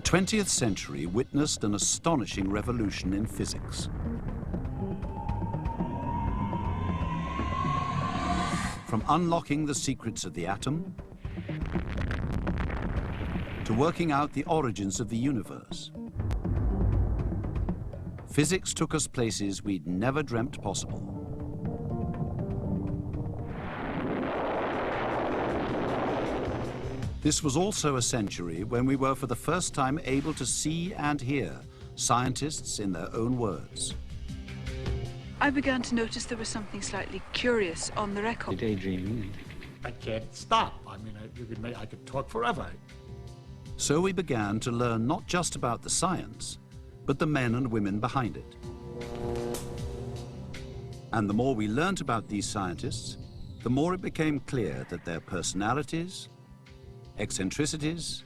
20th century witnessed an astonishing revolution in physics. From unlocking the secrets of the atom to working out the origins of the universe, physics took us places we'd never dreamt possible. This was also a century when we were for the first time able to see and hear scientists in their own words. I began to notice there was something slightly curious on the record. Daydreaming. I can't stop. I mean, I could talk forever. So we began to learn not just about the science, but the men and women behind it. And the more we learnt about these scientists, the more it became clear that their personalities, eccentricities,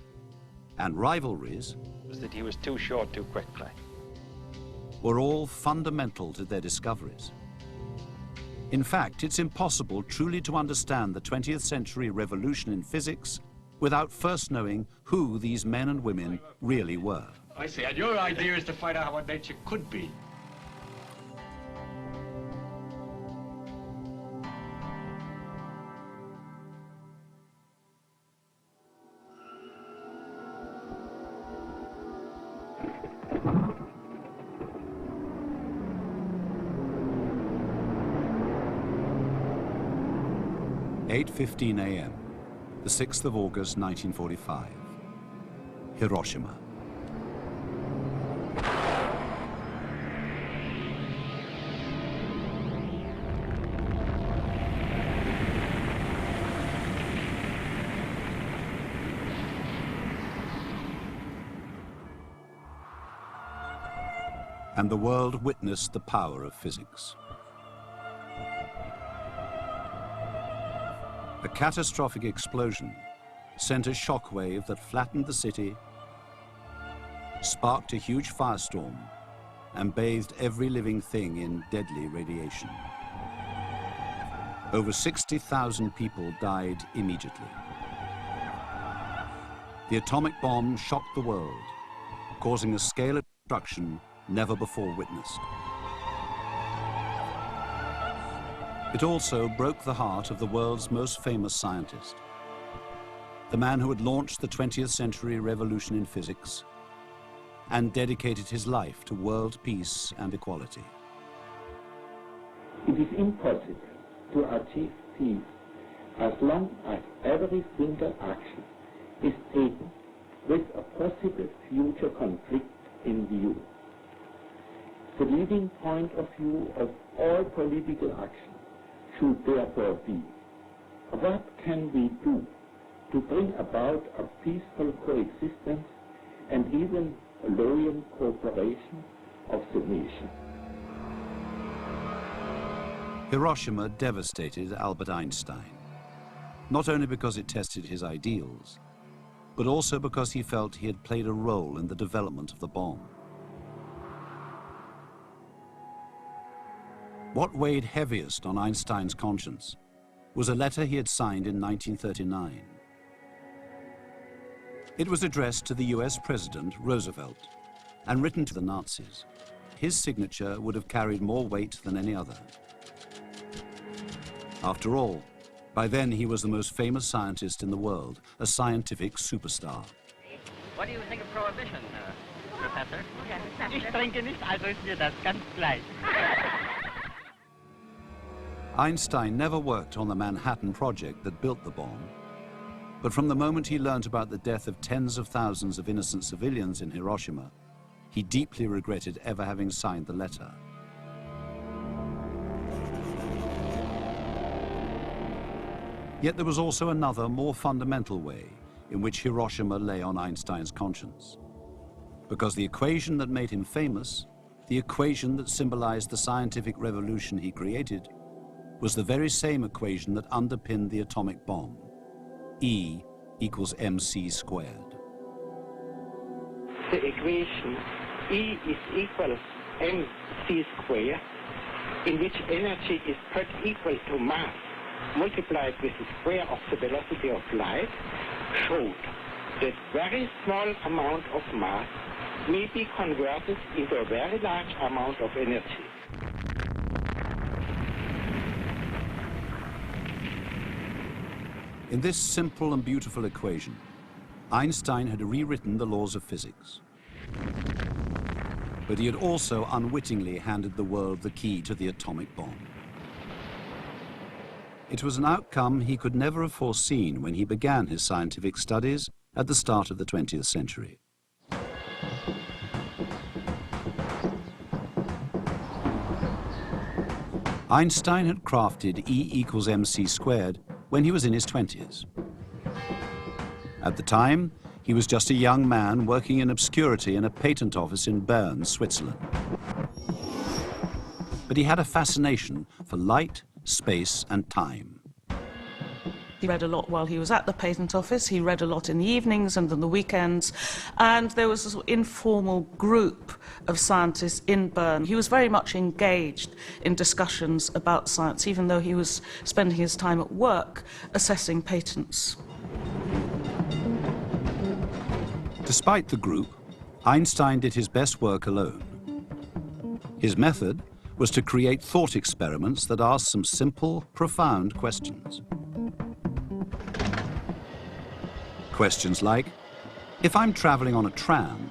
and rivalries Was that he was too short too quickly. were all fundamental to their discoveries. In fact, it's impossible truly to understand the 20th century revolution in physics without first knowing who these men and women really were. I see, and your idea is to find out what nature could be. At 8:15 a.m., the 6th of August, 1945, Hiroshima. And the world witnessed the power of physics. A catastrophic explosion sent a shockwave that flattened the city, sparked a huge firestorm, and bathed every living thing in deadly radiation. Over 60,000 people died immediately. The atomic bomb shocked the world, causing a scale of destruction never before witnessed. It also broke the heart of the world's most famous scientist, the man who had launched the 20th century revolution in physics and dedicated his life to world peace and equality. It is impossible to achieve peace as long as every single action is taken with a possible future conflict in view. The leading point of view of all political action should therefore be, what can we do to bring about a peaceful coexistence and even a loyal cooperation of the nation? Hiroshima devastated Albert Einstein, not only because it tested his ideals, but also because he felt he had played a role in the development of the bomb. What weighed heaviest on Einstein's conscience was a letter he had signed in 1939. It was addressed to the US President Roosevelt and written to the Nazis. His signature would have carried more weight than any other. After all, by then he was the most famous scientist in the world, a scientific superstar. What do you think of prohibition, Professor? Ich trinke nicht, also ist mir das ganz gleich. Einstein never worked on the Manhattan Project that built the bomb, but from the moment he learned about the death of tens of thousands of innocent civilians in Hiroshima, he deeply regretted ever having signed the letter. Yet there was also another, more fundamental way in which Hiroshima lay on Einstein's conscience. Because the equation that made him famous, the equation that symbolized the scientific revolution he created, was the very same equation that underpinned the atomic bomb. E equals mc squared. The equation E is equal mc squared, in which energy is put equal to mass multiplied with the square of the velocity of light, showed that very small amount of mass may be converted into a very large amount of energy. In this simple and beautiful equation, Einstein had rewritten the laws of physics. But he had also unwittingly handed the world the key to the atomic bomb. It was an outcome he could never have foreseen when he began his scientific studies at the start of the 20th century. Einstein had crafted E equals mc squared when he was in his 20s. At the time, he was just a young man working in obscurity in a patent office in Bern, Switzerland. But he had a fascination for light, space, and time. He read a lot while he was at the patent office. He read a lot in the evenings and on the weekends. And there was a sort of informal group of scientists in Bern. He was very much engaged in discussions about science, even though he was spending his time at work assessing patents. Despite the group, Einstein did his best work alone. His method was to create thought experiments that asked some simple, profound questions. Questions like, if I'm traveling on a tram,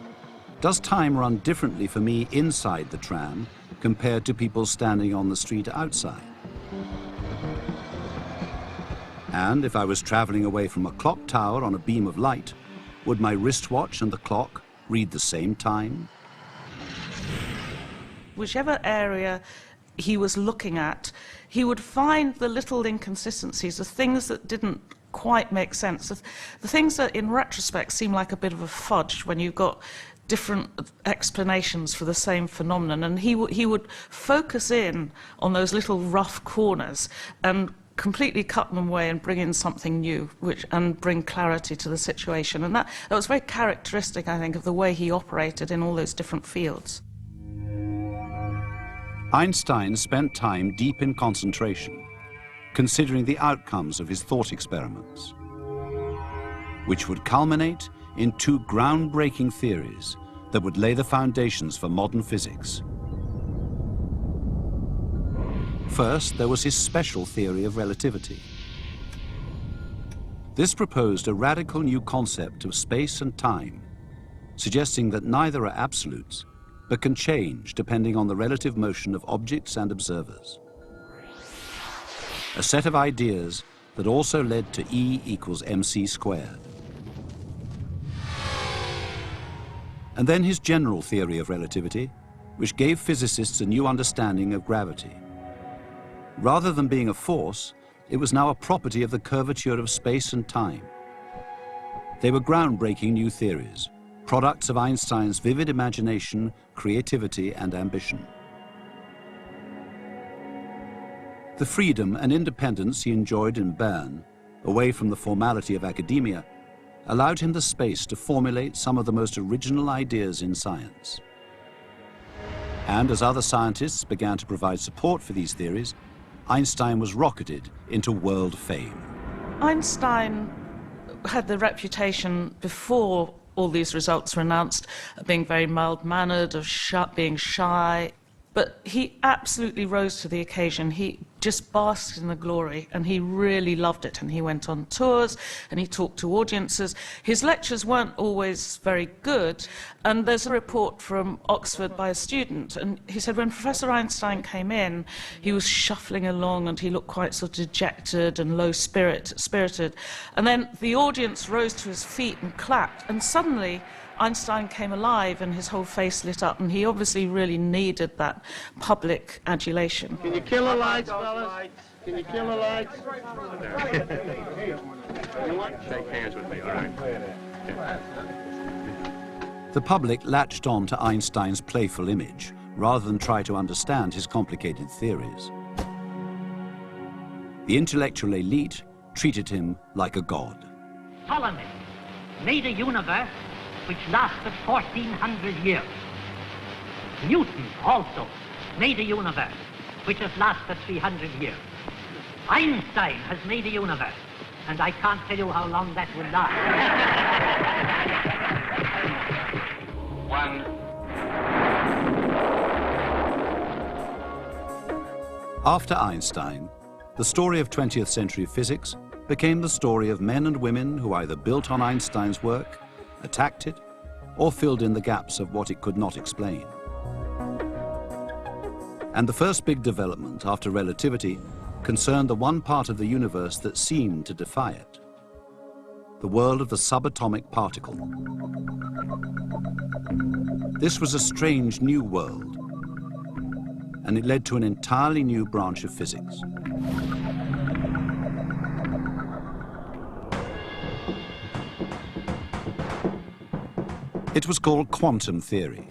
does time run differently for me inside the tram compared to people standing on the street outside? And if I was traveling away from a clock tower on a beam of light, would my wristwatch and the clock read the same time? Whichever area he was looking at, he would find the little inconsistencies, the things that didn't quite make sense, the things that in retrospect seem like a bit of a fudge when you've got different explanations for the same phenomenon. And he would focus in on those little rough corners and completely cut them away and bring in something new, and bring clarity to the situation. And that was very characteristic, I think, of the way he operated in all those different fields. Einstein spent time deep in concentration, considering the outcomes of his thought experiments, which would culminate in two groundbreaking theories that would lay the foundations for modern physics. First, there was his special theory of relativity. This proposed a radical new concept of space and time, suggesting that neither are absolutes, but can change depending on the relative motion of objects and observers. A set of ideas that also led to E equals mc squared. And then his general theory of relativity, which gave physicists a new understanding of gravity. Rather than being a force, it was now a property of the curvature of space and time. They were groundbreaking new theories, products of Einstein's vivid imagination, creativity, and ambition. The freedom and independence he enjoyed in Bern, away from the formality of academia, allowed him the space to formulate some of the most original ideas in science. And as other scientists began to provide support for these theories, Einstein was rocketed into world fame. Einstein had the reputation before all these results were announced of being very mild-mannered, of being shy, but he absolutely rose to the occasion. He just basked in the glory, and he really loved it. And he went on tours, and he talked to audiences. His lectures weren't always very good, and there's a report from Oxford by a student, and he said when Professor Einstein came in, he was shuffling along, and he looked quite sort of dejected and low-spirited. And then the audience rose to his feet and clapped, and suddenly Einstein came alive and his whole face lit up, and he obviously really needed that public adulation. Can you kill the lights, fellas? Can you kill the lights? Shake hands with me, all right? The public latched on to Einstein's playful image, rather than try to understand his complicated theories. The intellectual elite treated him like a god. Ptolemy made a universe which lasted 1,400 years. Newton also made a universe which has lasted 300 years. Einstein has made a universe And I can't tell you how long that would last. One. After Einstein, the story of 20th century physics became the story of men and women who either built on Einstein's work, attacked it, or filled in the gaps of what it could not explain. And the first big development after relativity concerned the one part of the universe that seemed to defy it, the world of the subatomic particle. This was a strange new world, and it led to an entirely new branch of physics. It was called quantum theory,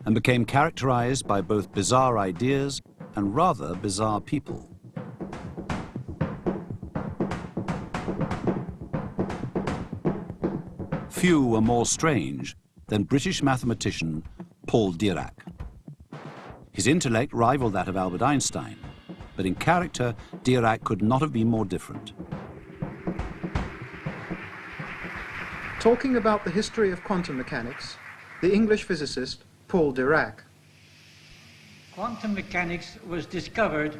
and became characterized by both bizarre ideas and rather bizarre people. Few were more strange than British mathematician Paul Dirac. His intellect rivaled that of Albert Einstein, but in character, Dirac could not have been more different. Talking about the history of quantum mechanics, the English physicist Paul Dirac. Quantum mechanics was discovered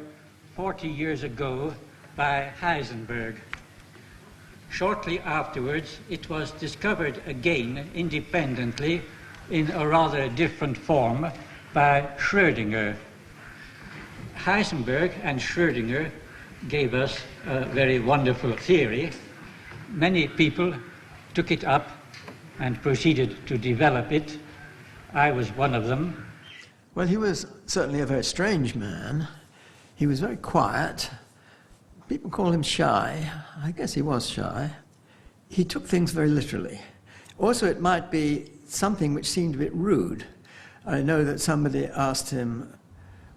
40 years ago by Heisenberg. Shortly afterwards, it was discovered again independently in a rather different form by Schrödinger. Heisenberg and Schrödinger gave us a very wonderful theory. Many people took it up and proceeded to develop it. I was one of them. Well, he was certainly a very strange man. He was very quiet. People call him shy. I guess he was shy. He took things very literally. Also, it might be something which seemed a bit rude. I know that somebody asked him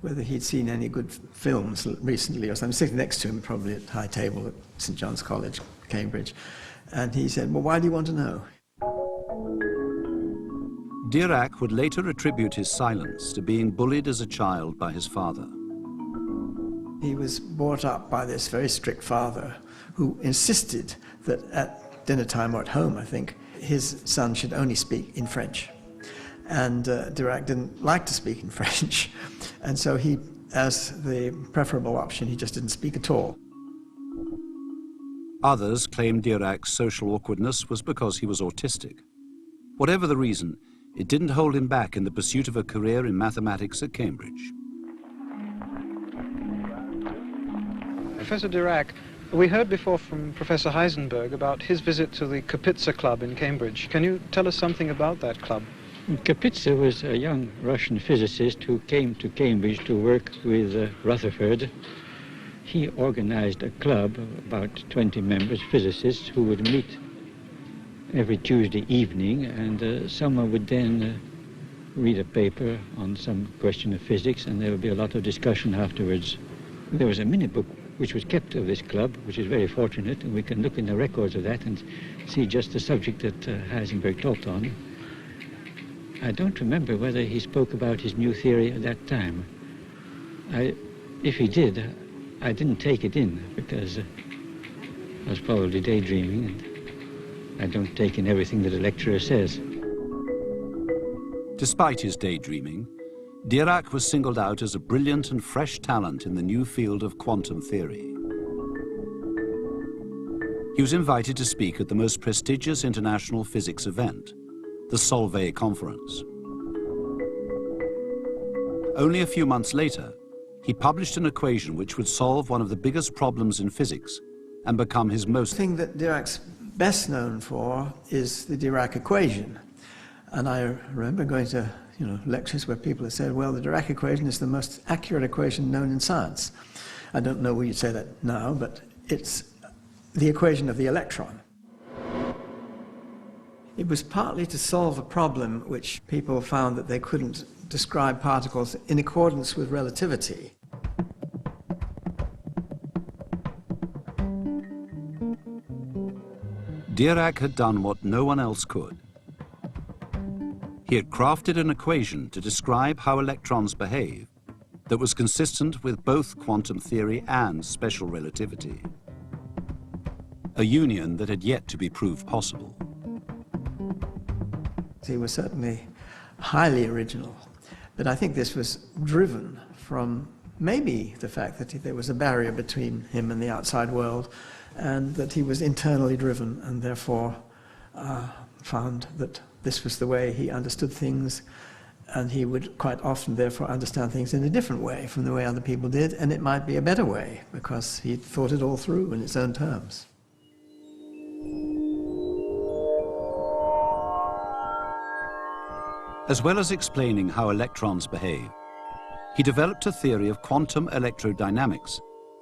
whether he'd seen any good films recently or something, sitting next to him probably at high table at St. John's College, Cambridge. And he said, well, why do you want to know? Dirac would later attribute his silence to being bullied as a child by his father. He was brought up by this very strict father who insisted that at dinner time or at home, I think, his son should only speak in French. And Dirac didn't like to speak in French. And so he, as the preferable option, he just didn't speak at all. Others claimed Dirac's social awkwardness was because he was autistic. Whatever the reason, it didn't hold him back in the pursuit of a career in mathematics at Cambridge. Professor Dirac, we heard before from Professor Heisenberg about his visit to the Kapitsa Club in Cambridge. Can you tell us something about that club? Kapitsa was a young Russian physicist who came to Cambridge to work with Rutherford. He organized a club, about 20 members, physicists, who would meet every Tuesday evening, and someone would then read a paper on some question of physics, and there would be a lot of discussion afterwards. There was a minute book which was kept of this club, which is very fortunate, and we can look in the records of that and see just the subject that Heisenberg taught on. I don't remember whether he spoke about his new theory at that time. If he did, I didn't take it in because I was probably daydreaming, and I don't take in everything that a lecturer says. Despite his daydreaming, Dirac was singled out as a brilliant and fresh talent in the new field of quantum theory. He was invited to speak at the most prestigious international physics event, the Solvay Conference. Only a few months later, he published an equation which would solve one of the biggest problems in physics and become his most... The thing that Dirac's best known for is the Dirac equation. And I remember going to lectures where people have said, well, the Dirac equation is the most accurate equation known in science. I don't know where you'd say that now, but it's the equation of the electron. It was partly to solve a problem which people found that they couldn't describe particles in accordance with relativity. Dirac had done what no one else could. He had crafted an equation to describe how electrons behave that was consistent with both quantum theory and special relativity. a union that had yet to be proved possible. He was certainly highly original, but I think this was driven from maybe the fact that there was a barrier between him and the outside world, and that he was internally driven and therefore found that this was the way he understood things, and he would quite often therefore understand things in a different way from the way other people did, and it might be a better way because he thought it all through in its own terms. As well as explaining how electrons behave, he developed a theory of quantum electrodynamics,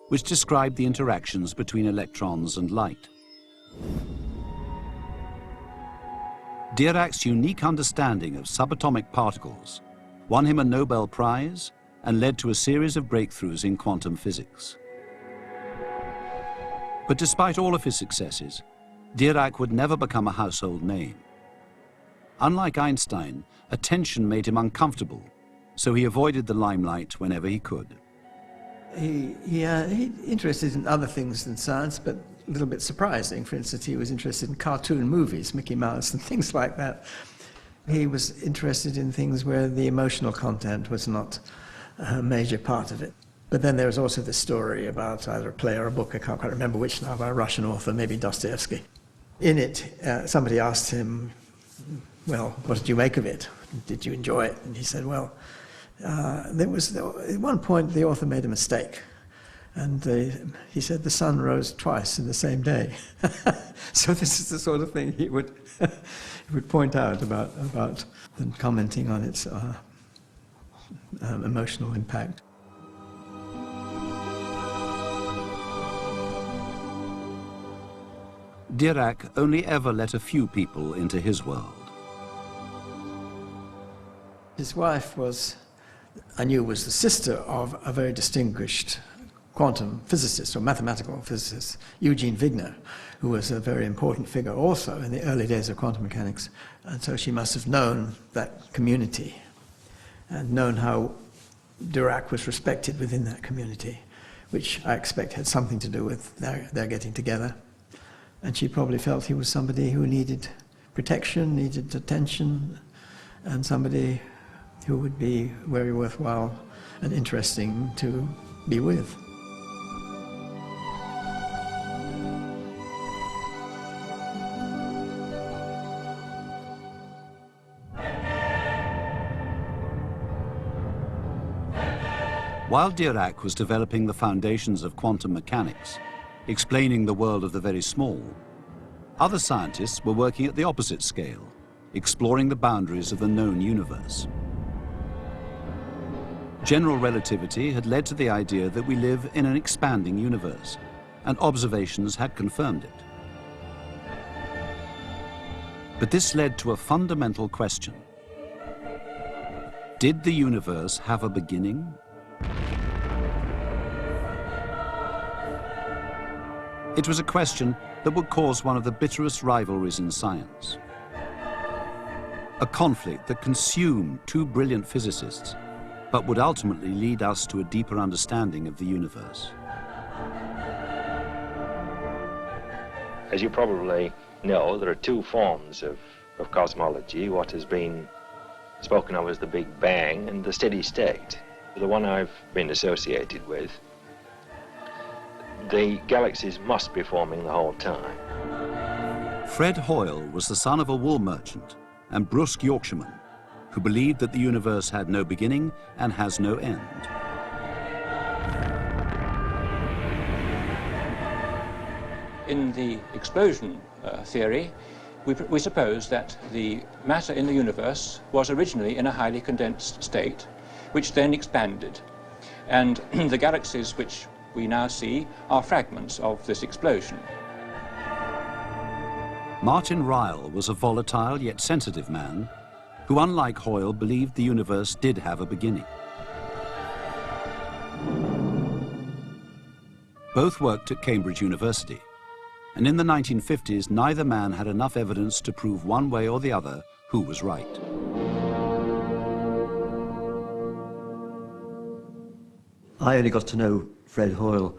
which described the interactions between electrons and light. Dirac's unique understanding of subatomic particles won him a Nobel Prize and led to a series of breakthroughs in quantum physics. But despite all of his successes, Dirac would never become a household name. Unlike Einstein, attention made him uncomfortable, so he avoided the limelight whenever he could. He interested in other things than science, but a little bit surprising. For instance, he was interested in cartoon movies, Mickey Mouse and things like that. He was interested in things where the emotional content was not a major part of it. But then there was also this story about either a play or a book, I can't quite remember which now, by a Russian author, maybe Dostoevsky. In it, somebody asked him, well, what did you make of it? Did you enjoy it? And he said, well, at one point the author made a mistake. And he said the sun rose twice in the same day. So this is the sort of thing he would point out about and commenting on its emotional impact. Dirac only ever let a few people into his world. His wife I knew was the sister of a very distinguished quantum physicist or mathematical physicist, Eugene Wigner, who was a very important figure also in the early days of quantum mechanics. And so she must have known that community and known how Dirac was respected within that community, which I expect had something to do with their getting together. And she probably felt he was somebody who needed protection, needed attention, and somebody who would be very worthwhile and interesting to be with. While Dirac was developing the foundations of quantum mechanics, explaining the world of the very small, other scientists were working at the opposite scale, exploring the boundaries of the known universe. General relativity had led to the idea that we live in an expanding universe, and observations had confirmed it. But this led to a fundamental question. Did the universe have a beginning? It was a question that would cause one of the bitterest rivalries in science. A conflict that consumed two brilliant physicists, but would ultimately lead us to a deeper understanding of the universe. As you probably know, there are two forms of cosmology, what has been spoken of as the Big Bang and the steady state. The one I've been associated with, the galaxies must be forming the whole time. Fred Hoyle was the son of a wool merchant and brusque Yorkshireman who believed that the universe had no beginning and has no end. In the explosion theory, we suppose that the matter in the universe was originally in a highly condensed state, which then expanded. And the galaxies which we now see are fragments of this explosion. Martin Ryle was a volatile yet sensitive man who, unlike Hoyle, believed the universe did have a beginning. Both worked at Cambridge University, and in the 1950s, neither man had enough evidence to prove one way or the other who was right. I only got to know Fred Hoyle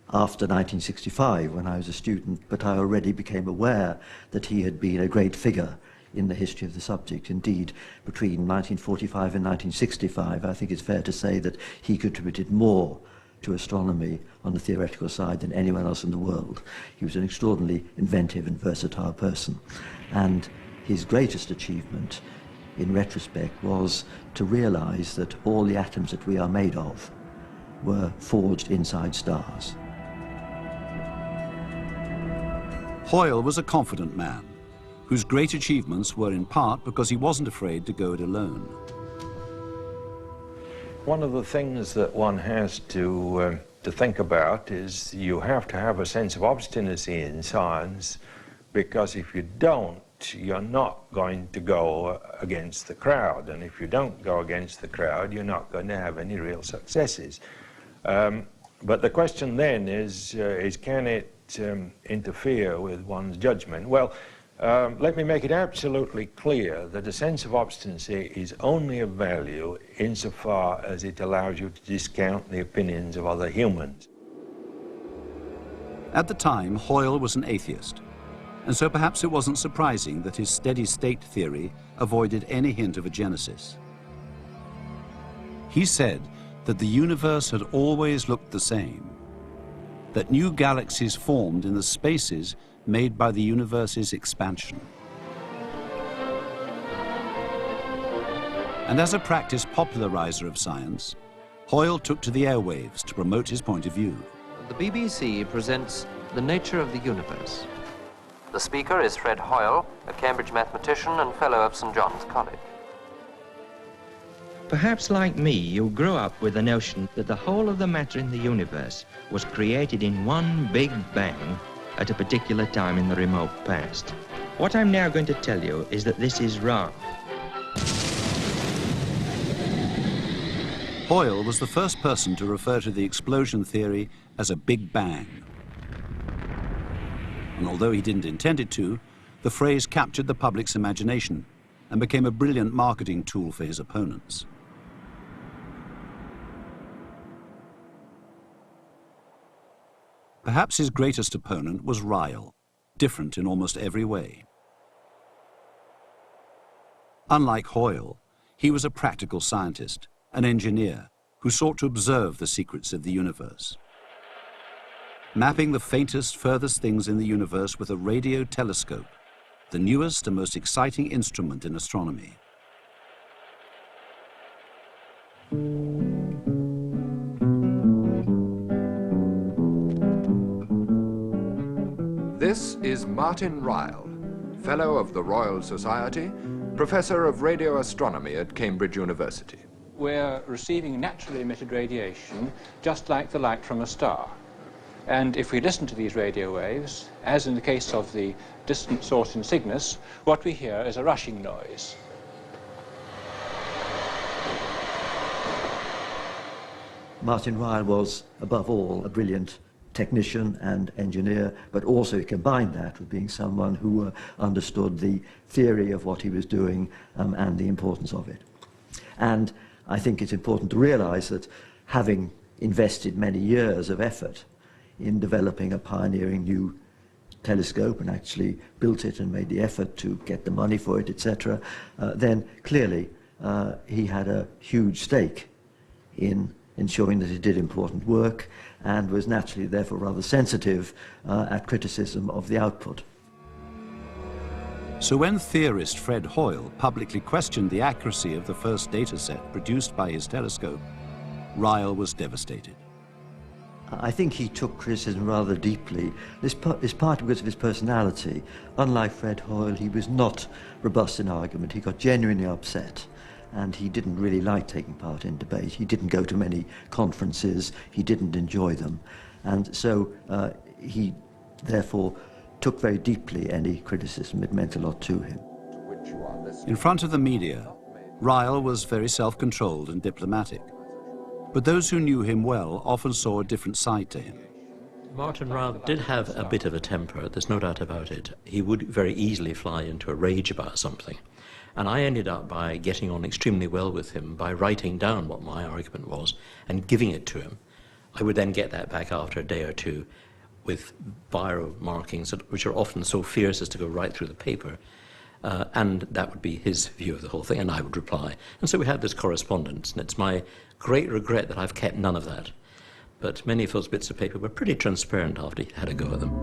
after 1965 when I was a student, but I already became aware that he had been a great figure in the history of the subject. Indeed, between 1945 and 1965, I think it's fair to say that he contributed more to astronomy on the theoretical side than anyone else in the world. He was an extraordinarily inventive and versatile person. And his greatest achievement, in retrospect, was to realize that all the atoms that we are made of were forged inside stars. Hoyle was a confident man, whose great achievements were in part because he wasn't afraid to go it alone. One of the things that one has to think about is you have to have a sense of obstinacy in science, because if you don't, you're not going to go against the crowd. And if you don't go against the crowd, you're not going to have any real successes. But the question then is can it interfere with one's judgment? Well, let me make it absolutely clear that a sense of obstinacy is only of value insofar as it allows you to discount the opinions of other humans. At the time, Hoyle was an atheist, and so perhaps it wasn't surprising that his steady-state theory avoided any hint of a genesis. He said that the universe had always looked the same, that new galaxies formed in the spaces made by the universe's expansion. And as a practiced popularizer of science, Hoyle took to the airwaves to promote his point of view. The BBC presents The Nature of the Universe. The speaker is Fred Hoyle, a Cambridge mathematician and fellow of St. John's College. Perhaps like me, you grew up with the notion that the whole of the matter in the universe was created in one big bang at a particular time in the remote past. What I'm now going to tell you is that this is wrong. Hoyle was the first person to refer to the explosion theory as a Big Bang. And although he didn't intend it to, the phrase captured the public's imagination and became a brilliant marketing tool for his opponents. Perhaps his greatest opponent was Ryle, different in almost every way. Unlike Hoyle, he was a practical scientist, an engineer, who sought to observe the secrets of the universe. Mapping the faintest, furthest things in the universe with a radio telescope, the newest and most exciting instrument in astronomy. This is Martin Ryle, Fellow of the Royal Society, Professor of Radio Astronomy at Cambridge University. We're receiving naturally emitted radiation just like the light from a star. And if we listen to these radio waves, as in the case of the distant source in Cygnus, what we hear is a rushing noise. Martin Ryle was, above all, a brilliant technician and engineer, but also he combined that with being someone who understood the theory of what he was doing and the importance of it. And I think it's important to realize that having invested many years of effort in developing a pioneering new telescope and actually built it and made the effort to get the money for it, etc., then clearly he had a huge stake in ensuring that it did important work and was naturally therefore rather sensitive at criticism of the output. So when theorist Fred Hoyle publicly questioned the accuracy of the first data set produced by his telescope, Ryle was devastated. I think he took criticism rather deeply. This partly because of his personality. Unlike Fred Hoyle, he was not robust in argument. He got genuinely upset, and he didn't really like taking part in debate. He didn't go to many conferences. He didn't enjoy them. And so he, therefore, took very deeply any criticism. It meant a lot to him. In front of the media, Ryle was very self-controlled and diplomatic. But those who knew him well often saw a different side to him. Martin Ryle did have a bit of a temper, there's no doubt about it. He would very easily fly into a rage about something. And I ended up by getting on extremely well with him by writing down what my argument was and giving it to him. I would then get that back after a day or two with biro markings, which are often so fierce as to go right through the paper. And that would be his view of the whole thing, and I would reply. And so we had this correspondence, and it's my great regret that I've kept none of that. But many of those bits of paper were pretty transparent after he had a go at them.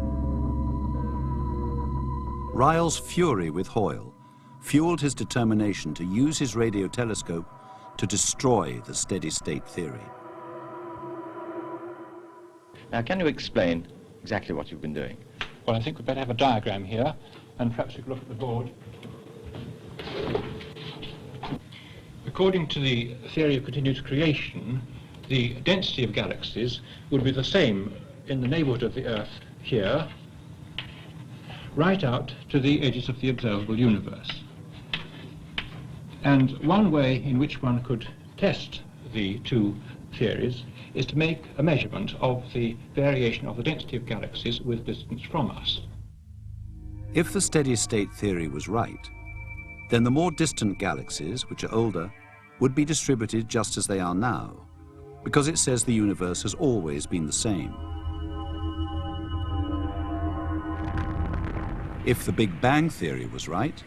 Ryle's fury with Hoyle fueled his determination to use his radio telescope to destroy the steady-state theory. Now, can you explain exactly what you've been doing? Well, I think we'd better have a diagram here, and perhaps we could look at the board. According to the theory of continuous creation, the density of galaxies would be the same in the neighborhood of the Earth here, right out to the edges of the observable universe. And one way in which one could test the two theories is to make a measurement of the variation of the density of galaxies with distance from us. If the steady-state theory was right, then the more distant galaxies, which are older, would be distributed just as they are now, because it says the universe has always been the same. If the Big Bang theory was right,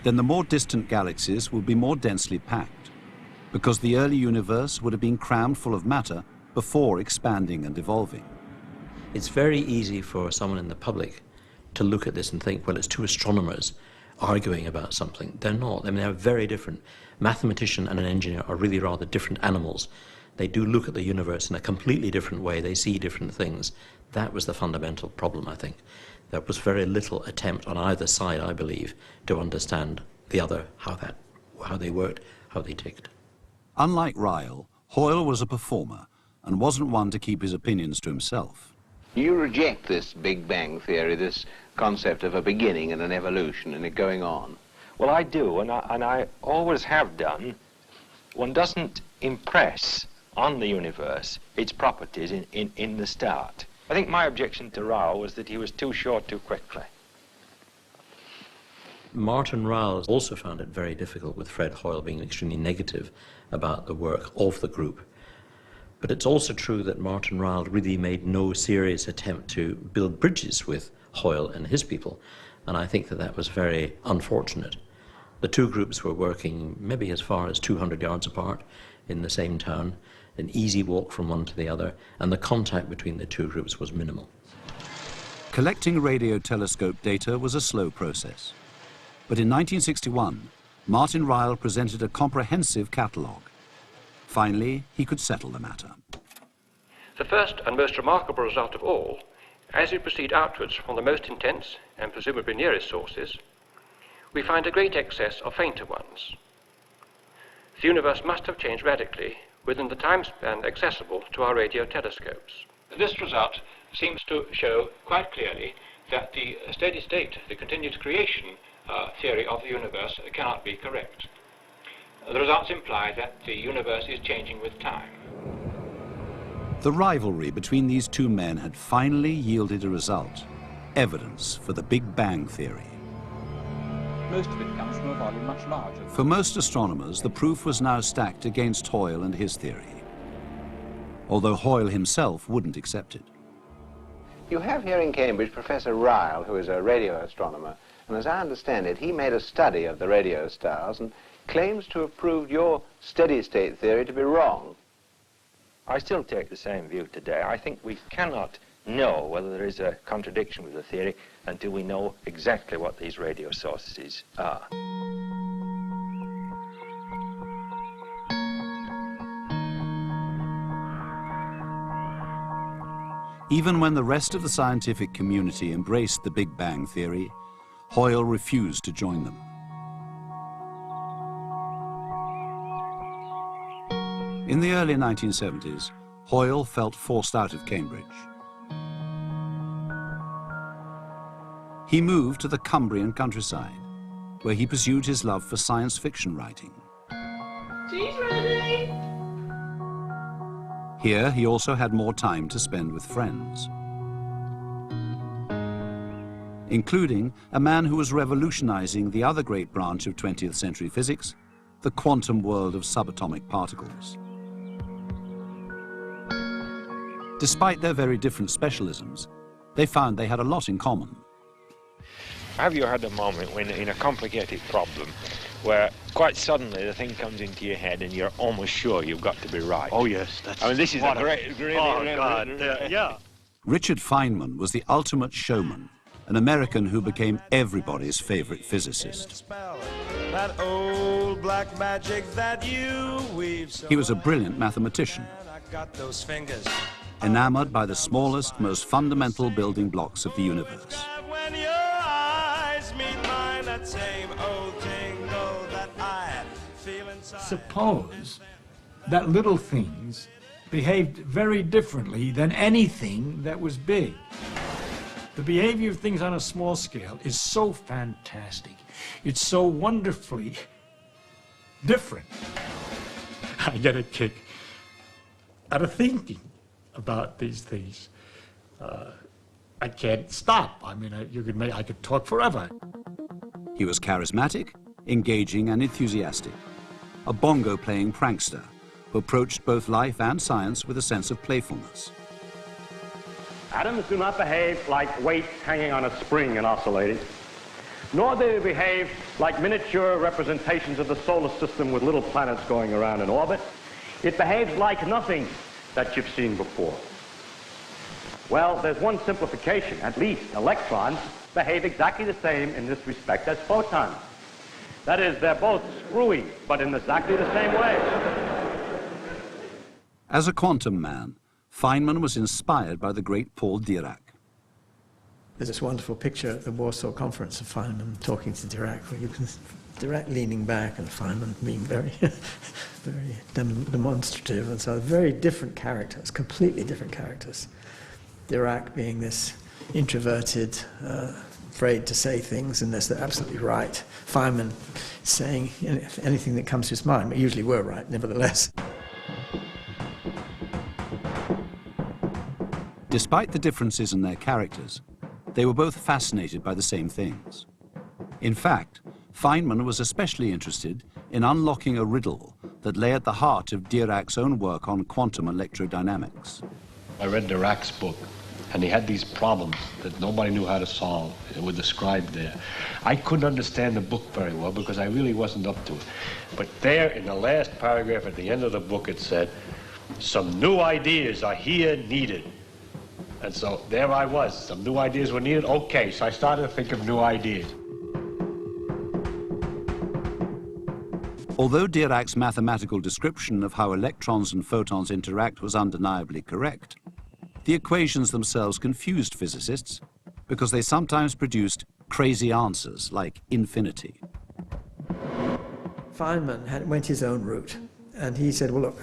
then the more distant galaxies would be more densely packed, because the early universe would have been crammed full of matter before expanding and evolving. It's very easy for someone in the public to look at this and think, well, it's two astronomers arguing about something. They're not. I mean, they're very different. A mathematician and an engineer are really rather different animals. They do look at the universe in a completely different way. They see different things. That was the fundamental problem, I think. There was very little attempt on either side, I believe, to understand the other, how they worked, how they ticked. Unlike Ryle, Hoyle was a performer and wasn't one to keep his opinions to himself. You reject this Big Bang theory, this concept of a beginning and an evolution and it going on. Well, I do, and I always have done. One doesn't impress on the universe its properties in the start. I think my objection to Ryle was that he was too short too quickly. Martin Ryle also found it very difficult with Fred Hoyle being extremely negative about the work of the group. But it's also true that Martin Ryle really made no serious attempt to build bridges with Hoyle and his people, and I think that that was very unfortunate. The two groups were working maybe as far as 200 yards apart in the same town, an easy walk from one to the other, and the contact between the two groups was minimal. Collecting radio telescope data was a slow process. But in 1961, Martin Ryle presented a comprehensive catalogue. Finally, he could settle the matter. The first and most remarkable result of all, as we proceed outwards from the most intense and presumably nearest sources, we find a great excess of fainter ones. The universe must have changed radically within the time span accessible to our radio telescopes. This result seems to show quite clearly that the steady state, the continuous creation theory of the universe cannot be correct. The results imply that the universe is changing with time. The rivalry between these two men had finally yielded a result, evidence for the Big Bang theory. Most of it comes from a volume much larger. For most astronomers, the proof was now stacked against Hoyle and his theory, although Hoyle himself wouldn't accept it. You have here in Cambridge Professor Ryle, who is a radio astronomer, and as I understand it, he made a study of the radio stars and claims to have proved your steady-state theory to be wrong. I still take the same view today. I think we cannot know whether there is a contradiction with the theory until we know exactly what these radio sources are. Even when the rest of the scientific community embraced the Big Bang theory, Hoyle refused to join them. In the early 1970s, Hoyle felt forced out of Cambridge. He moved to the Cumbrian countryside, where he pursued his love for science fiction writing. Tea's ready! Here, he also had more time to spend with friends, including a man who was revolutionizing the other great branch of 20th century physics, the quantum world of subatomic particles. Despite their very different specialisms, they found they had a lot in common. Have you had a moment when, in a complicated problem, where quite suddenly the thing comes into your head and you're almost sure you've got to be right? Oh, yes. That's I mean, this is a great, really, oh, really, God. Yeah. Richard Feynman was the ultimate showman, an American who became everybody's favorite physicist. That old black magic that you weave. He was a brilliant mathematician, I got those fingers. enamored by the smallest, most fundamental building blocks of the universe. When your eyes meet mine, that same old tingle that I feel inside. Suppose that little things behaved very differently than anything that was big. The behavior of things on a small scale is so fantastic. It's so wonderfully different. I get a kick out of thinking about these things. I can't stop. I mean, I could talk forever. He was charismatic, engaging, and enthusiastic, a bongo-playing prankster who approached both life and science with a sense of playfulness. Atoms do not behave like weights hanging on a spring and oscillating, nor do they behave like miniature representations of the solar system with little planets going around in orbit. It behaves like nothing that you've seen before. Well, there's one simplification. At least electrons behave exactly the same in this respect as photons. That is, they're both screwy, but in exactly the same way. As a quantum man, Feynman was inspired by the great Paul Dirac. There's this wonderful picture at the Warsaw Conference of Feynman talking to Dirac, where you can Dirac leaning back and Feynman being very, very demonstrative, and so very different characters, completely different characters. Dirac being this introverted, afraid to say things unless they're absolutely right. Feynman saying anything that comes to his mind, but usually were right, nevertheless. Despite the differences in their characters, they were both fascinated by the same things. In fact, Feynman was especially interested in unlocking a riddle that lay at the heart of Dirac's own work on quantum electrodynamics. I read Dirac's book, and he had these problems that nobody knew how to solve. It was described there. I couldn't understand the book very well because I really wasn't up to it. But there, in the last paragraph at the end of the book, it said, "Some new ideas are here needed." And so there I was. Some new ideas were needed. Okay, so I started to think of new ideas. Although Dirac's mathematical description of how electrons and photons interact was undeniably correct, the equations themselves confused physicists because they sometimes produced crazy answers like infinity. Feynman went his own route, and he said, well, look,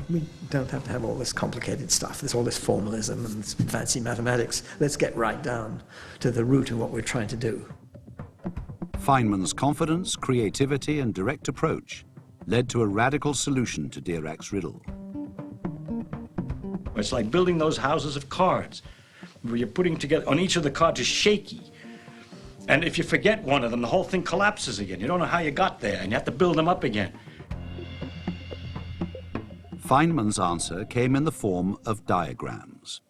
we don't have to have all this complicated stuff. There's all this formalism and this fancy mathematics. Let's get right down to the root of what we're trying to do. Feynman's confidence, creativity, and direct approach led to a radical solution to Dirac's riddle. It's like building those houses of cards, where you're putting together, on each of the cards is shaky. And if you forget one of them, the whole thing collapses again. You don't know how you got there, and you have to build them up again. Feynman's answer came in the form of diagrams.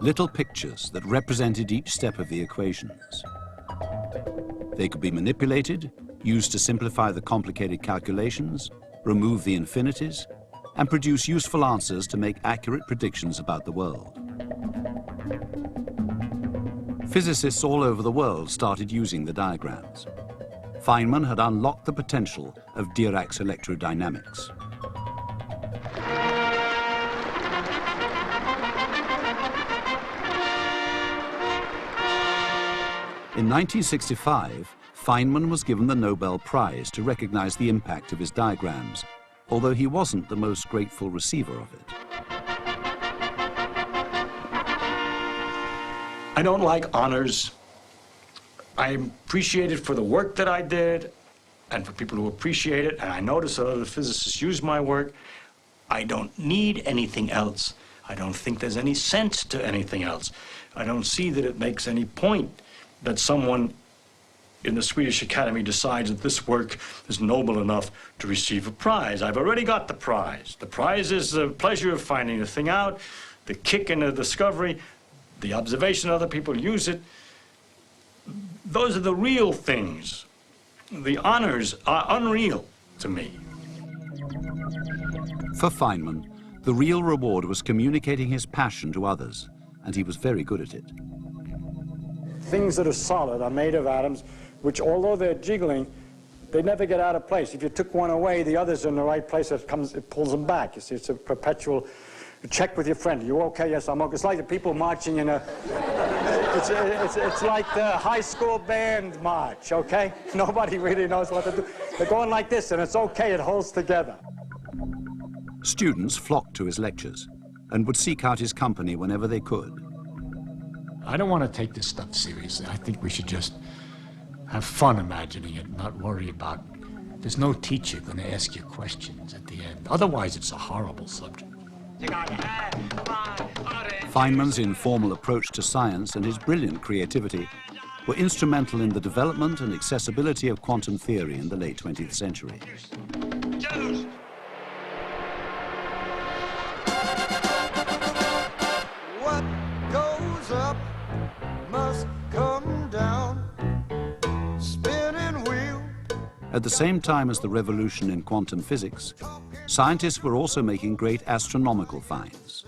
Little pictures that represented each step of the equations. They could be manipulated, used to simplify the complicated calculations, remove the infinities, and produce useful answers to make accurate predictions about the world. Physicists all over the world started using the diagrams. Feynman had unlocked the potential of Dirac's electrodynamics. In 1965, Feynman was given the Nobel Prize to recognize the impact of his diagrams, although he wasn't the most grateful receiver of it. I don't like honors. I'm appreciated for the work that I did and for people who appreciate it, and I notice that other physicists use my work. I don't need anything else. I don't think there's any sense to anything else. I don't see that it makes any point that someone in the Swedish Academy decides that this work is noble enough to receive a prize. I've already got the prize. The prize is the pleasure of finding the thing out, the kick in the discovery, the observation of other people use it. Those are the real things. The honors are unreal to me. For Feynman, the real reward was communicating his passion to others, and he was very good at it. Things that are solid are made of atoms which, although they're jiggling, they never get out of place. If you took one away, the other's in the right place, it pulls them back. You see, it's a perpetual check with your friend. You okay? Yes, I'm okay. It's like the people marching in a... It's like the high school band march, okay? Nobody really knows what to do. They're going like this, and it's okay, it holds together. Students flocked to his lectures and would seek out his company whenever they could. I don't want to take this stuff seriously. I think we should just have fun imagining it, not worry about... There's no teacher going to ask you questions at the end. Otherwise, it's a horrible subject. Feynman's informal approach to science and his brilliant creativity were instrumental in the development and accessibility of quantum theory in the late 20th century. What goes up must come down. Spinning wheel. At the same time as the revolution in quantum physics, scientists were also making great astronomical finds.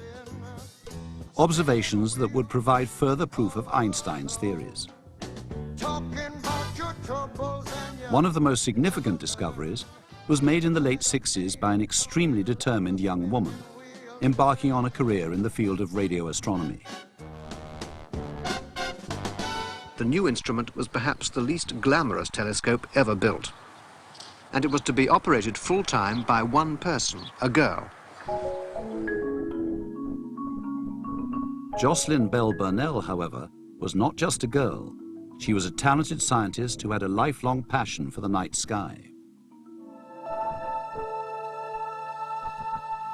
Observations that would provide further proof of Einstein's theories. One of the most significant discoveries was made in the late 60s by an extremely determined young woman, embarking on a career in the field of radio astronomy. The new instrument was perhaps the least glamorous telescope ever built. And it was to be operated full-time by one person, a girl. Jocelyn Bell Burnell, however, was not just a girl. She was a talented scientist who had a lifelong passion for the night sky.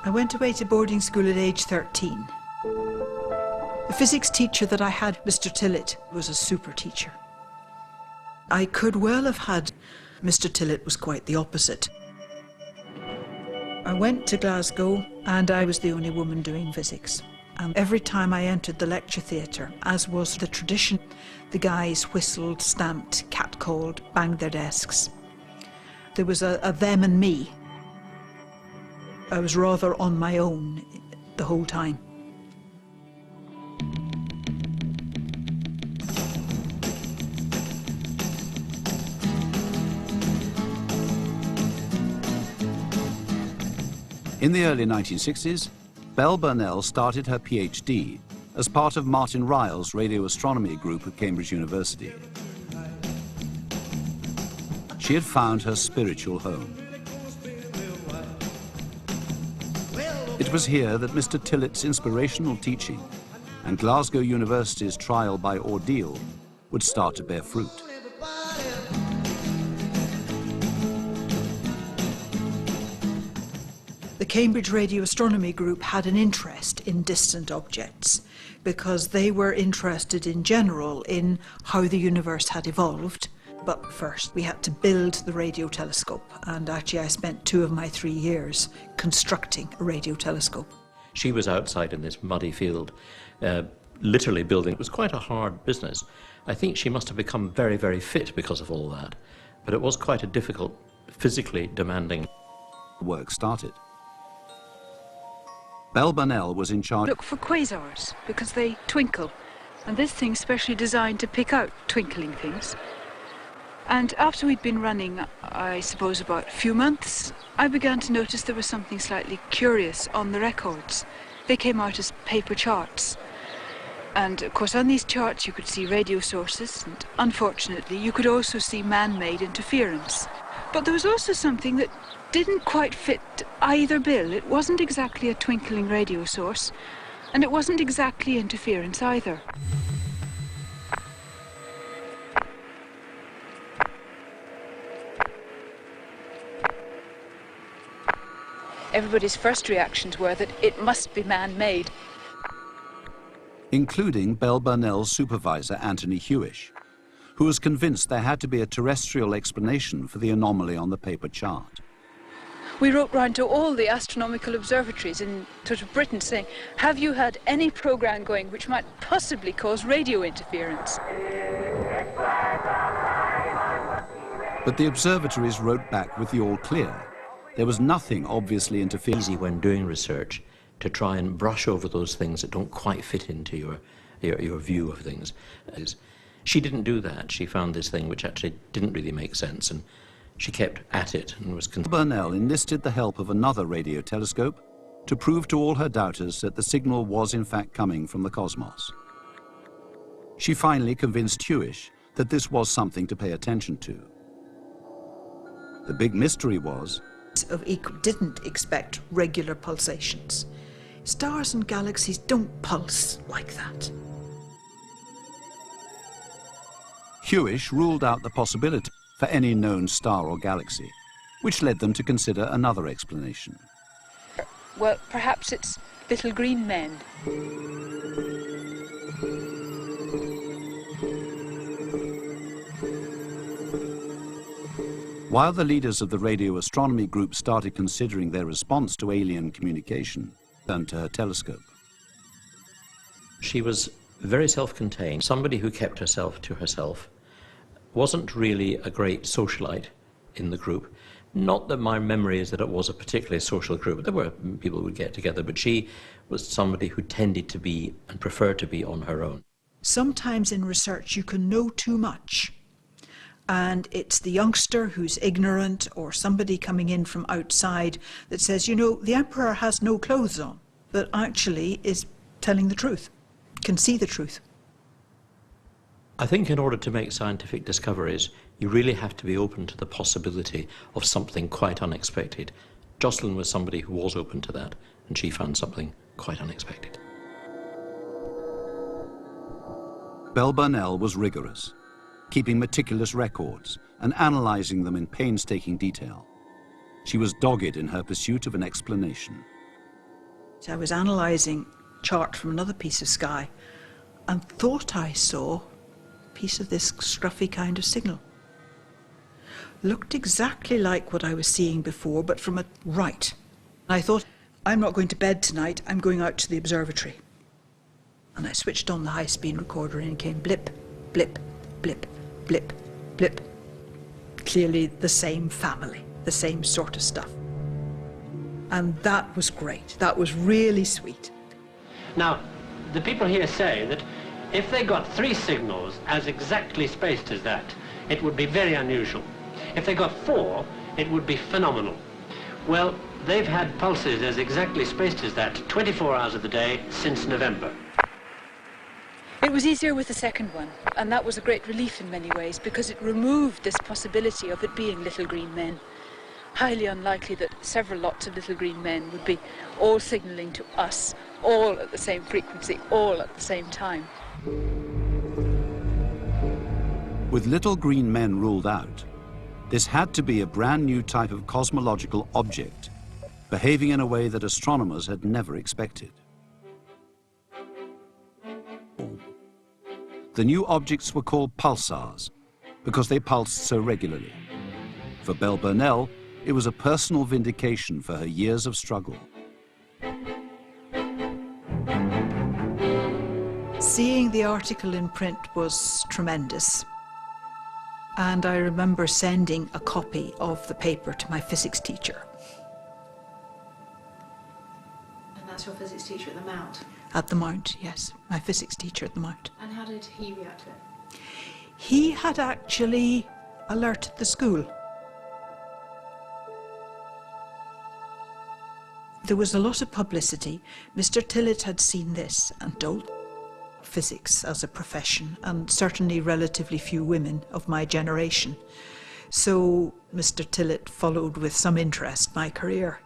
I went away to boarding school at age 13. The physics teacher that I had, Mr. Tillett, was a super teacher. I could well have had... Mr. Tillett was quite the opposite. I went to Glasgow and I was the only woman doing physics. And every time I entered the lecture theatre, as was the tradition, the guys whistled, stamped, catcalled, banged their desks. There was a them and me. I was rather on my own the whole time. In the early 1960s, Bell Burnell started her PhD as part of Martin Ryle's radio astronomy group at Cambridge University. She had found her spiritual home. It was here that Mr. Tillett's inspirational teaching and Glasgow University's trial by ordeal would start to bear fruit. The Cambridge Radio Astronomy Group had an interest in distant objects because they were interested in general in how the universe had evolved. But first we had to build the radio telescope, and actually I spent 2 of my 3 years constructing a radio telescope. She was outside in this muddy field, literally building. It was quite a hard business. I think she must have become very, very fit because of all that. But it was quite a difficult, physically demanding work started. Bell Burnell was in charge. Look for quasars, because they twinkle. And this thing's specially designed to pick out twinkling things. And after we'd been running, I suppose about a few months, I began to notice there was something slightly curious on the records. They came out as paper charts. And of course on these charts you could see radio sources, and unfortunately you could also see man-made interference. But there was also something that didn't quite fit either bill. It wasn't exactly a twinkling radio source, and it wasn't exactly interference either. Everybody's first reactions were that it must be man-made. Including Bell Burnell's supervisor, Anthony Hewish, who was convinced there had to be a terrestrial explanation for the anomaly on the paper chart. We wrote round to all the astronomical observatories in sort of Britain saying, have you had any program going which might possibly cause radio interference? But the observatories wrote back with the all clear. There was nothing obviously interfering. Easy when doing research to try and brush over those things that don't quite fit into your view of things. She didn't do that. She found this thing which actually didn't really make sense, and she kept at it and was Burnell enlisted the help of another radio telescope to prove to all her doubters that the signal was in fact coming from the cosmos. She finally convinced Hewish that this was something to pay attention to. The big mystery was didn't expect regular pulsations. Stars and galaxies don't pulse like that. Hewish ruled out the possibility for any known star or galaxy, which led them to consider another explanation. Well, perhaps it's little green men. While the leaders of the radio astronomy group started considering their response to alien communication, turned to her telescope. She was very self-contained, somebody who kept herself to herself, wasn't really a great socialite in the group. Not that my memory is that it was a particularly social group. There were people who would get together, but she was somebody who tended to be and preferred to be on her own. Sometimes in research you can know too much, and it's the youngster who's ignorant or somebody coming in from outside that says, you know, the emperor has no clothes on, that actually is telling the truth, can see the truth. I think in order to make scientific discoveries, you really have to be open to the possibility of something quite unexpected. Jocelyn was somebody who was open to that, and she found something quite unexpected. Belle Burnell was rigorous, keeping meticulous records and analyzing them in painstaking detail. She was dogged in her pursuit of an explanation. So I was analysing a chart from another piece of sky and thought I saw piece of this scruffy kind of signal. Looked exactly like what I was seeing before, but from a right. I thought, I'm not going to bed tonight, I'm going out to the observatory. And I switched on the high-speed recorder and it came blip, blip, blip, blip, blip. Clearly the same family, the same sort of stuff. And that was great. That was really sweet. Now, the people here say that if they got 3 signals as exactly spaced as that, it would be very unusual. If they got 4, it would be phenomenal. Well, they've had pulses as exactly spaced as that 24 hours of the day since November. It was easier with the second one, and that was a great relief in many ways because it removed this possibility of it being little green men. Highly unlikely that several lots of little green men would be all signalling to us, all at the same frequency, all at the same time. With little green men ruled out, this had to be a brand new type of cosmological object, behaving in a way that astronomers had never expected. The new objects were called pulsars because they pulsed so regularly. For Belle Burnell, it was a personal vindication for her years of struggle. Seeing the article in print was tremendous. And I remember sending a copy of the paper to my physics teacher. And that's your physics teacher at the Mount? At the Mount, yes. My physics teacher at the Mount. And how did he react to it? He had actually alerted the school. There was a lot of publicity. Mr. Tillett had seen this and told physics as a profession, and certainly relatively few women of my generation. So Mr. Tillett followed with some interest my career.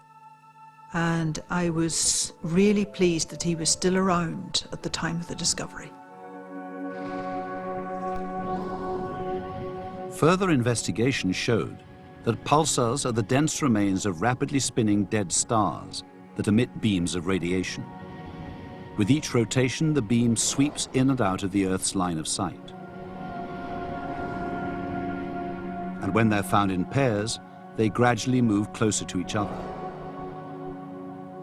And I was really pleased that he was still around at the time of the discovery. Further investigation showed that pulsars are the dense remains of rapidly spinning dead stars that emit beams of radiation. With each rotation, the beam sweeps in and out of the Earth's line of sight. and when they're found in pairs, they gradually move closer to each other.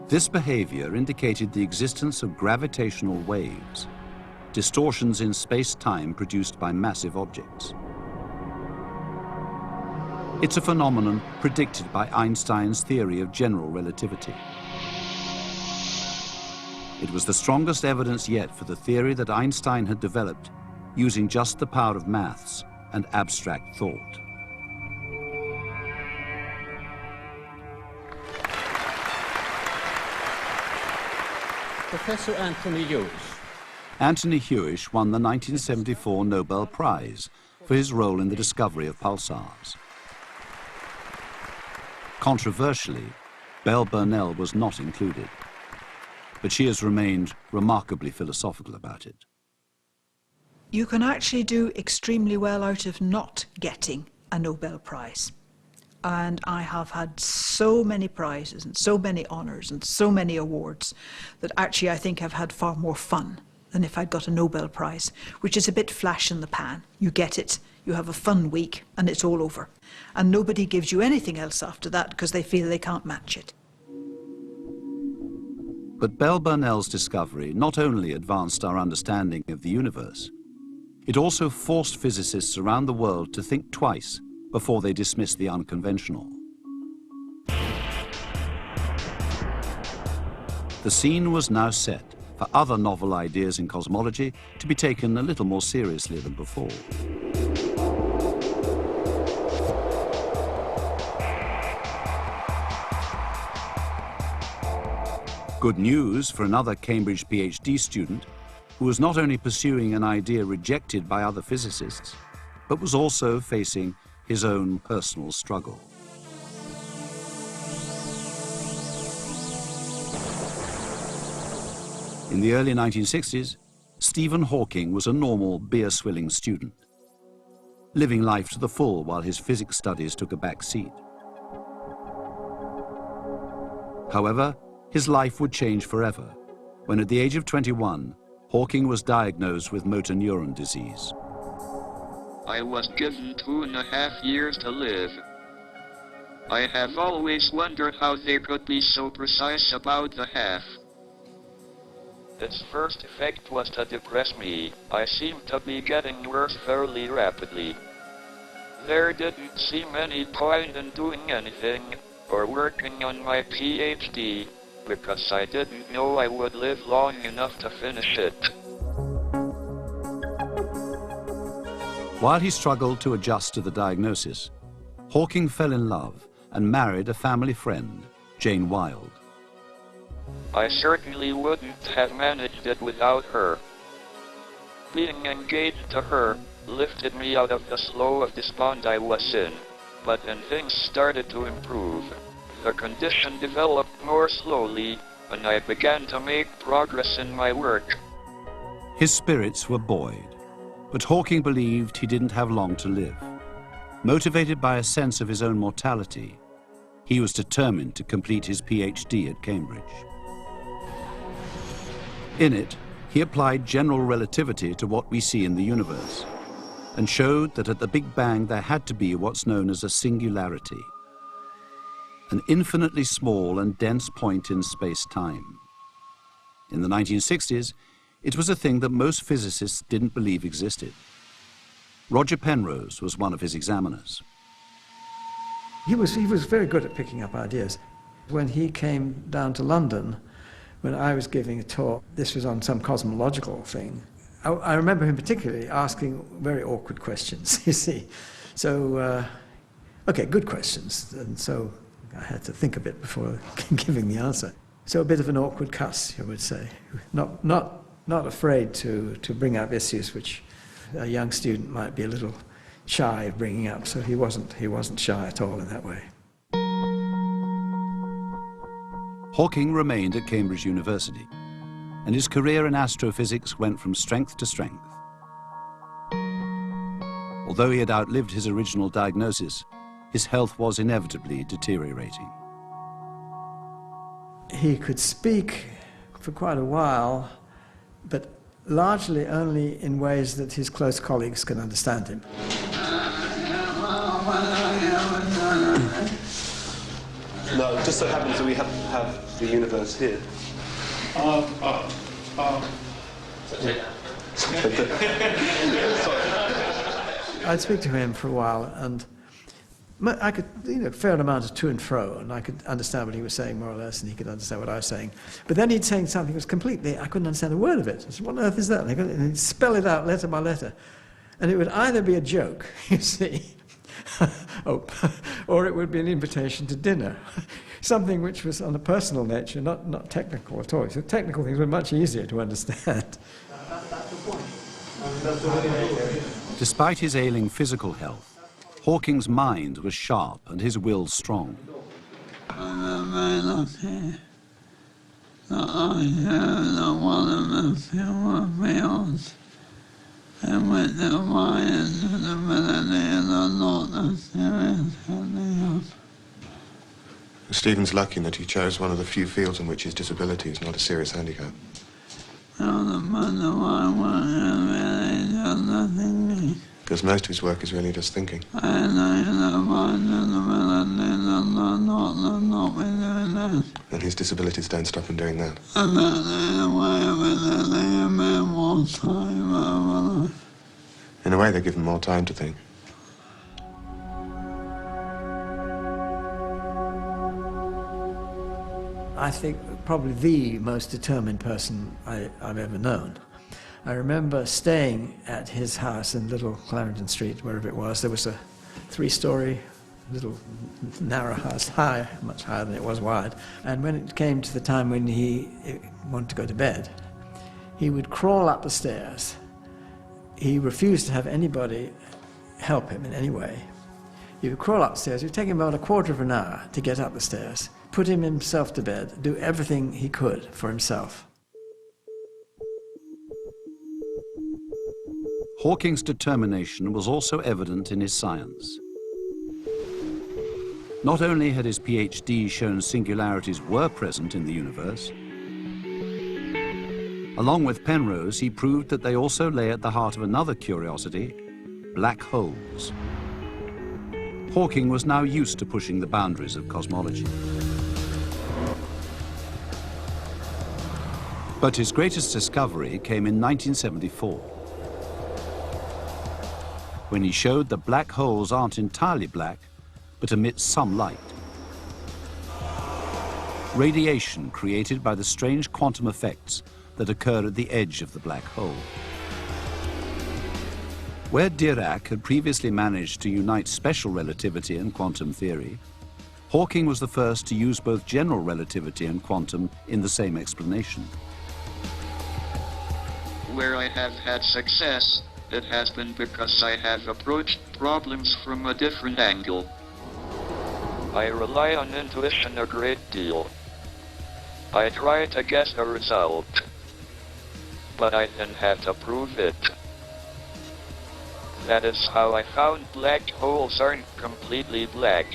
This behavior indicated the existence of gravitational waves, distortions in space-time produced by massive objects. It's a phenomenon predicted by Einstein's theory of general relativity. It was the strongest evidence yet for the theory that Einstein had developed using just the power of maths and abstract thought. Professor Anthony Hewish. Anthony Hewish won the 1974 Nobel Prize for his role in the discovery of pulsars. Controversially, Belle Burnell was not included, but she has remained remarkably philosophical about it. You can actually do extremely well out of not getting a Nobel Prize. And I have had so many prizes and so many honours and so many awards that actually I think I've had far more fun than if I'd got a Nobel Prize, which is a bit flash in the pan. You get it, you have a fun week, and it's all over. And nobody gives you anything else after that because they feel they can't match it. But Belle Burnell's discovery not only advanced our understanding of the universe, it also forced physicists around the world to think twice before they dismissed the unconventional. The scene was now set for other novel ideas in cosmology to be taken a little more seriously than before. Good news for another Cambridge PhD student who was not only pursuing an idea rejected by other physicists, but was also facing his own personal struggle. In the early 1960s, Stephen Hawking was a normal beer-swilling student, living life to the full while his physics studies took a back seat. However, his life would change forever when at the age of 21, Hawking was diagnosed with motor neuron disease. I was given 2.5 years to live. I have always wondered how they could be so precise about the half. Its first effect was to depress me. I seemed to be getting worse fairly rapidly. There didn't seem any point in doing anything or working on my PhD because I didn't know I would live long enough to finish it. While he struggled to adjust to the diagnosis, Hawking fell in love and married a family friend, Jane Wilde. I certainly wouldn't have managed it without her. Being engaged to her lifted me out of the slough of despond I was in, but then things started to improve. The condition developed more slowly, and I began to make progress in my work. His spirits were buoyed, but Hawking believed he didn't have long to live. Motivated by a sense of his own mortality, he was determined to complete his PhD at Cambridge. In it, he applied general relativity to what we see in the universe and showed that at the Big Bang there had to be what's known as a singularity, an infinitely small and dense point in space-time. In the 1960s, it was a thing that most physicists didn't believe existed. Roger Penrose was one of his examiners. He was very good at picking up ideas. When he came down to London, when I was giving a talk, this was on some cosmological thing, I remember him particularly asking very awkward questions, you see. So, okay, good questions, and so I had to think a bit before giving the answer. So a bit of an awkward cuss, you would say. Not afraid to bring up issues which a young student might be a little shy of bringing up, so he wasn't shy at all in that way. Hawking remained at Cambridge University, and his career in astrophysics went from strength to strength. Although he had outlived his original diagnosis, his health was inevitably deteriorating. He could speak for quite a while, but largely only in ways that his close colleagues could understand him. No, it just so happens that we have the universe here. I'd speak to him for a while, and I could, a fair amount of to and fro, and I could understand what he was saying more or less, and he could understand what I was saying. But then he'd say something that was completely, I couldn't understand a word of it. I said, what on earth is that? And he'd spell it out letter by letter. And it would either be a joke, you see, or it would be an invitation to dinner. Something which was on a personal nature, not technical at all. So technical things were much easier to understand. Despite his ailing physical health, Hawking's mind was sharp and his will strong. Stephen's lucky that he chose one of the few fields in which his disability is not a serious handicap. Because most of his work is really just thinking. And his disabilities don't stop him doing that. In a way, they give him more time to think. I think probably the most determined person I've ever known. I remember staying at his house in Little Clarendon Street, wherever it was. There was a 3-story, little narrow house, high, much higher than it was wide. And when it came to the time when he wanted to go to bed, he would crawl up the stairs. He refused to have anybody help him in any way. He would crawl upstairs. It would take him about a quarter of an hour to get up the stairs, put him himself to bed, do everything he could for himself. Hawking's determination was also evident in his science. Not only had his PhD shown singularities were present in the universe, along with Penrose, he proved that they also lay at the heart of another curiosity, black holes. Hawking was now used to pushing the boundaries of cosmology. But his greatest discovery came in 1974, when he showed that black holes aren't entirely black, but emit some light. Radiation created by the strange quantum effects that occur at the edge of the black hole. Where Dirac had previously managed to unite special relativity and quantum theory, Hawking was the first to use both general relativity and quantum in the same explanation. Where I have had success, it has been because I have approached problems from a different angle. I rely on intuition a great deal. I try to guess a result, but I then have to prove it. That is how I found black holes aren't completely black.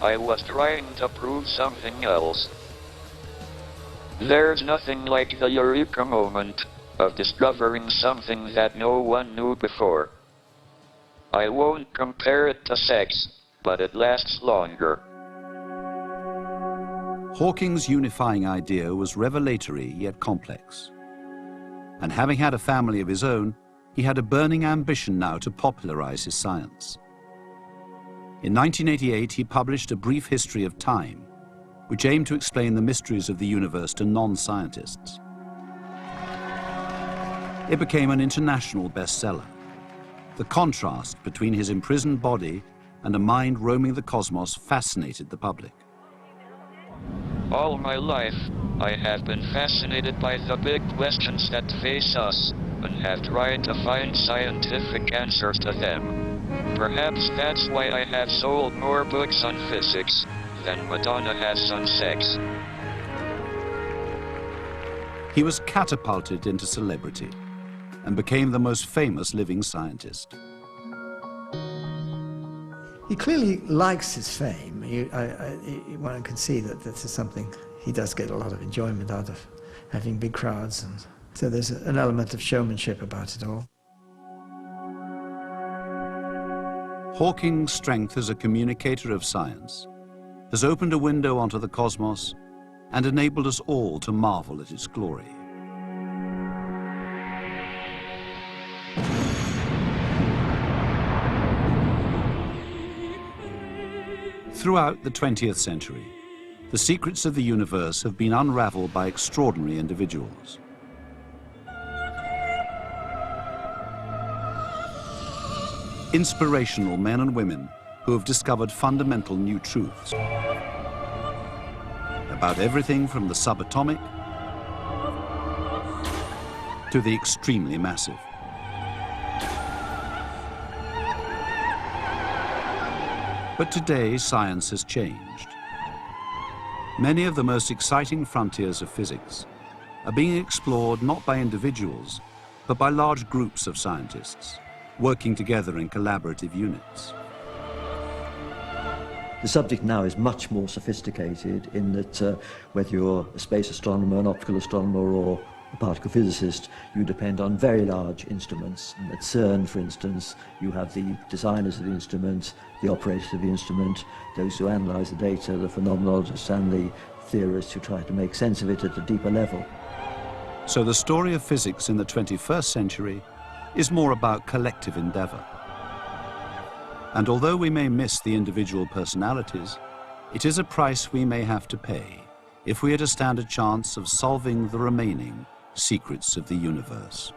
I was trying to prove something else. There's nothing like the eureka moment of discovering something that no one knew before. I won't compare it to sex, but it lasts longer. Hawking's unifying idea was revelatory yet complex. And having had a family of his own, he had a burning ambition now to popularize his science. In 1988, he published A Brief History of Time, which aimed to explain the mysteries of the universe to non-scientists. It became an international bestseller. The contrast between his imprisoned body and a mind roaming the cosmos fascinated the public. All my life, I have been fascinated by the big questions that face us, and have tried to find scientific answers to them. Perhaps that's why I have sold more books on physics than Madonna has on sex. He was catapulted into celebrity and became the most famous living scientist. He clearly likes his fame. One can see that this is something he does get a lot of enjoyment out of, having big crowds, and so there's an element of showmanship about it all. Hawking's strength as a communicator of science has opened a window onto the cosmos and enabled us all to marvel at its glory. Throughout the 20th century, the secrets of the universe have been unraveled by extraordinary individuals. Inspirational men and women who have discovered fundamental new truths about everything from the subatomic to the extremely massive. But today, science has changed. Many of the most exciting frontiers of physics are being explored not by individuals, but by large groups of scientists, working together in collaborative units. The subject now is much more sophisticated in that whether you're a space astronomer, an optical astronomer, or a particle physicist, you depend on very large instruments. And at CERN, for instance, you have the designers of the instrument, the operators of the instrument, those who analyze the data, the phenomenologists and the theorists who try to make sense of it at a deeper level. So the story of physics in the 21st century is more about collective endeavor. And although we may miss the individual personalities, it is a price we may have to pay if we are to stand a chance of solving the remaining secrets of the universe.